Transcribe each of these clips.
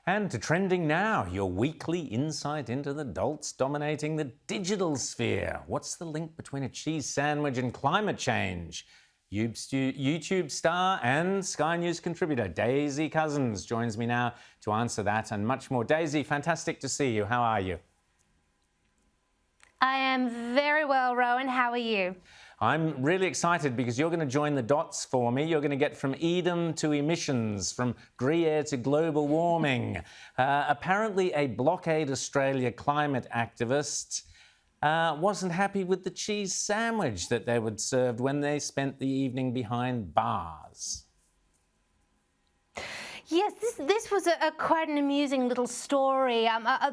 And to Trending Now, your weekly insight into the dolts dominating the digital sphere. What's the link between a cheese sandwich and climate change? YouTube star and Sky News contributor Daisy Cousens joins me now to answer that and much more. Daisy, fantastic to see you. How are you? I am very well, Rowan. How are you? I'm really excited because you're going to join the dots for me. You're going to get from Eden to emissions, from Gruyere to global warming. Apparently a Blockade Australia climate activist wasn't happy with the cheese sandwich that they were served when they spent the evening behind bars. Yes, this was quite an amusing little story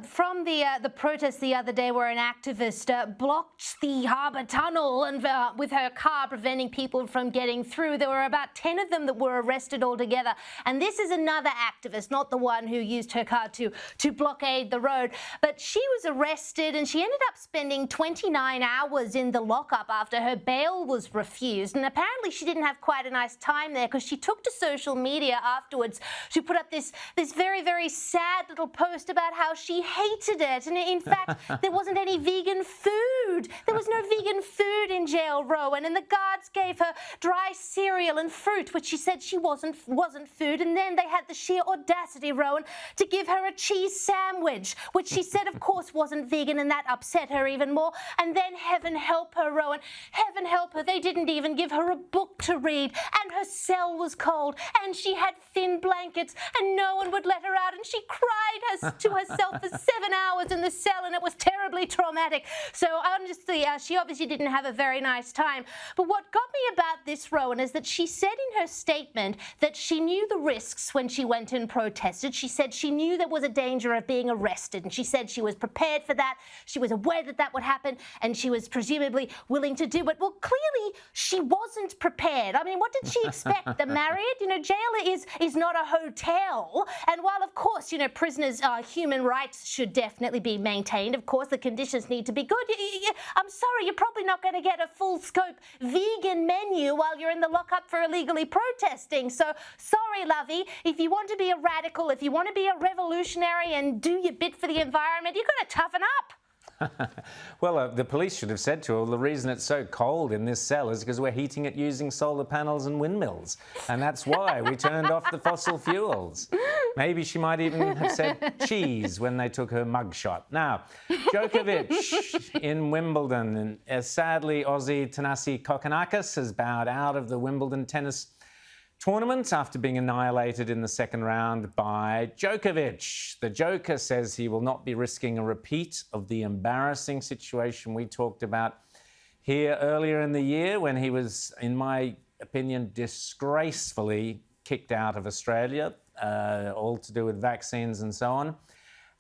from the protest the other day, where an activist blocked the harbour tunnel and with her car, preventing people from getting through. There were about 10 of them that were arrested altogether, and this is another activist, not the one who used her car to blockade the road. But she was arrested, and she ended up spending 29 hours in the lockup after her bail was refused. And apparently she didn't have quite a nice time there, because she took to social media afterwards to put up this very, very sad little post about how she hated it. And in fact, there wasn't any vegan food. There was no vegan food in jail, Rowan. And the guards gave her dry cereal and fruit, which she said she wasn't food. And then they had the sheer audacity, Rowan, to give her a cheese sandwich, which she said, of course, wasn't vegan, and that upset her even more. And then, heaven help her, Rowan, heaven help her, they didn't even give her a book to read. And her cell was cold, and she had thin blankets, and no one would let her out, and she cried to herself for 7 hours in the cell, and it was terribly traumatic. So honestly, she obviously didn't have a very nice time. But what got me about this, Rowan, is that she said in her statement that she knew the risks when she went and protested. She said she knew there was a danger of being arrested, and she said she was prepared for that. She was aware that that would happen, and she was presumably willing to do it. Well, clearly she wasn't prepared. I mean, what did she expect? The Marriott? You know, jail is not a hotel. And while, of course, you know, prisoners' human rights should definitely be maintained, of course, the conditions need to be good. I'm sorry, you're probably not going to get a full-scope vegan menu while you're in the lockup for illegally protesting. So, sorry, lovey, if you want to be a radical, if you want to be a revolutionary and do your bit for the environment, you've got to toughen up. Well, the police should have said to her, well, the reason it's so cold in this cell is because we're heating it using solar panels and windmills. And that's why we turned off the fossil fuels. Maybe she might even have said cheese when they took her mugshot. Now, Djokovic in Wimbledon. And sadly, Aussie Thanasi Kokkinakis has bowed out of the Wimbledon tennis tournament after being annihilated in the second round by Djokovic. The Joker says he will not be risking a repeat of the embarrassing situation we talked about here earlier in the year, when he was, in my opinion, disgracefully kicked out of Australia, all to do with vaccines and so on.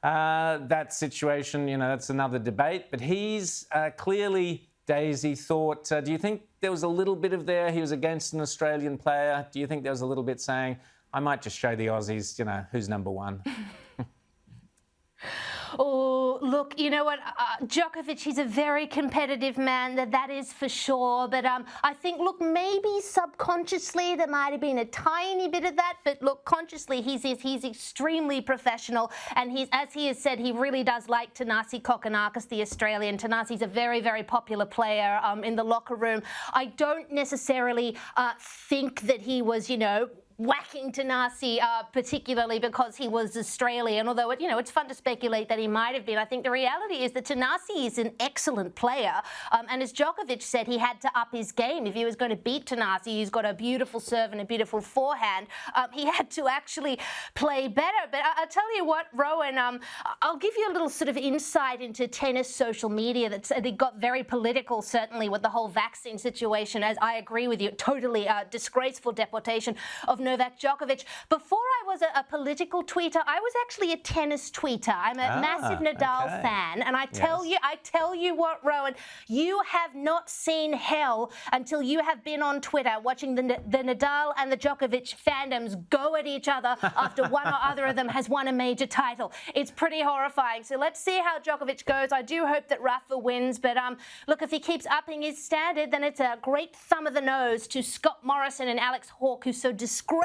That situation, you know, that's another debate, but he's clearly, Daisy, thought, do you think there was a little bit of there, he was against an Australian player, do you think there was a little bit saying, I might just show the Aussies, you know, who's number one? Oh, look, you know what, Djokovic, he's a very competitive man, that is for sure. But I think, look, maybe subconsciously there might have been a tiny bit of that. But look, consciously, he's extremely professional. And as he has said, he really does like Thanasi Kokkinakis, the Australian. Thanasi's a very, very popular player in the locker room. I don't necessarily think that he was, you know, whacking Thanasi, particularly because he was Australian, although it's fun to speculate that he might have been. I think the reality is that Thanasi is an excellent player, and as Djokovic said, he had to up his game. If he was going to beat Thanasi, who's got a beautiful serve and a beautiful forehand, he had to actually play better. But I'll tell you what, Rowan, I'll give you a little sort of insight into tennis social media. They got very political, certainly, with the whole vaccine situation, as I agree with you, totally disgraceful deportation of Novak Djokovic. Before I was a political tweeter, I was actually a tennis tweeter. I'm a massive Nadal fan, and I tell you what, Rowan, you have not seen hell until you have been on Twitter watching the Nadal and the Djokovic fandoms go at each other after one or other of them has won a major title. It's pretty horrifying. So let's see how Djokovic goes. I do hope that Rafa wins, but look, if he keeps upping his standard, then it's a great thumb of the nose to Scott Morrison and Alex Hawke, who so disgracefully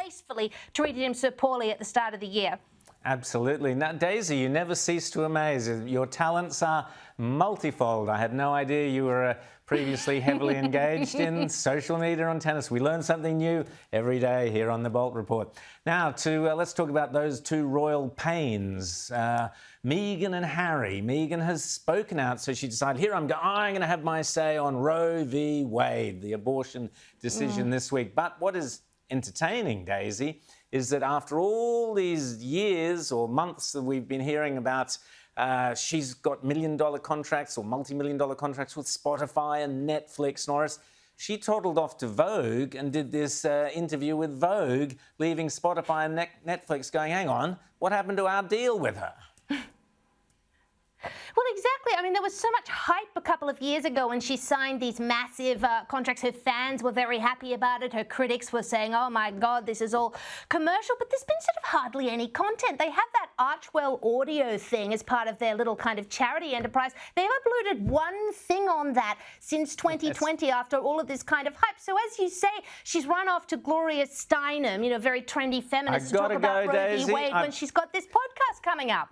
treated him so poorly at the start of the year. Absolutely. Now, Daisy, you never cease to amaze. Your talents are multifold. I had no idea you were previously heavily engaged in social media on tennis. We learn something new every day here on the Bolt Report. Now, let's talk about those two royal pains, Meghan and Harry. Meghan has spoken out, so she decided, here I'm going to have my say on Roe v. Wade, the abortion decision this week. But what is entertaining, Daisy, is that after all these years or months that we've been hearing about she's got million-dollar contracts or multi-million-dollar contracts with Spotify and Netflix, Norris, she toddled off to Vogue and did this interview with Vogue, leaving Spotify and Netflix going, hang on, what happened to our deal with her? Well, exactly. I mean, there was so much hype a couple of years ago when she signed these massive contracts. Her fans were very happy about it. Her critics were saying, oh, my God, this is all commercial. But there's been sort of hardly any content. They have that Archewell audio thing as part of their little kind of charity enterprise. They've uploaded one thing on that since 2020 after all of this kind of hype. So as you say, she's run off to Gloria Steinem, very trendy feminist, to talk about Roe v. Wade when she's got this podcast coming up.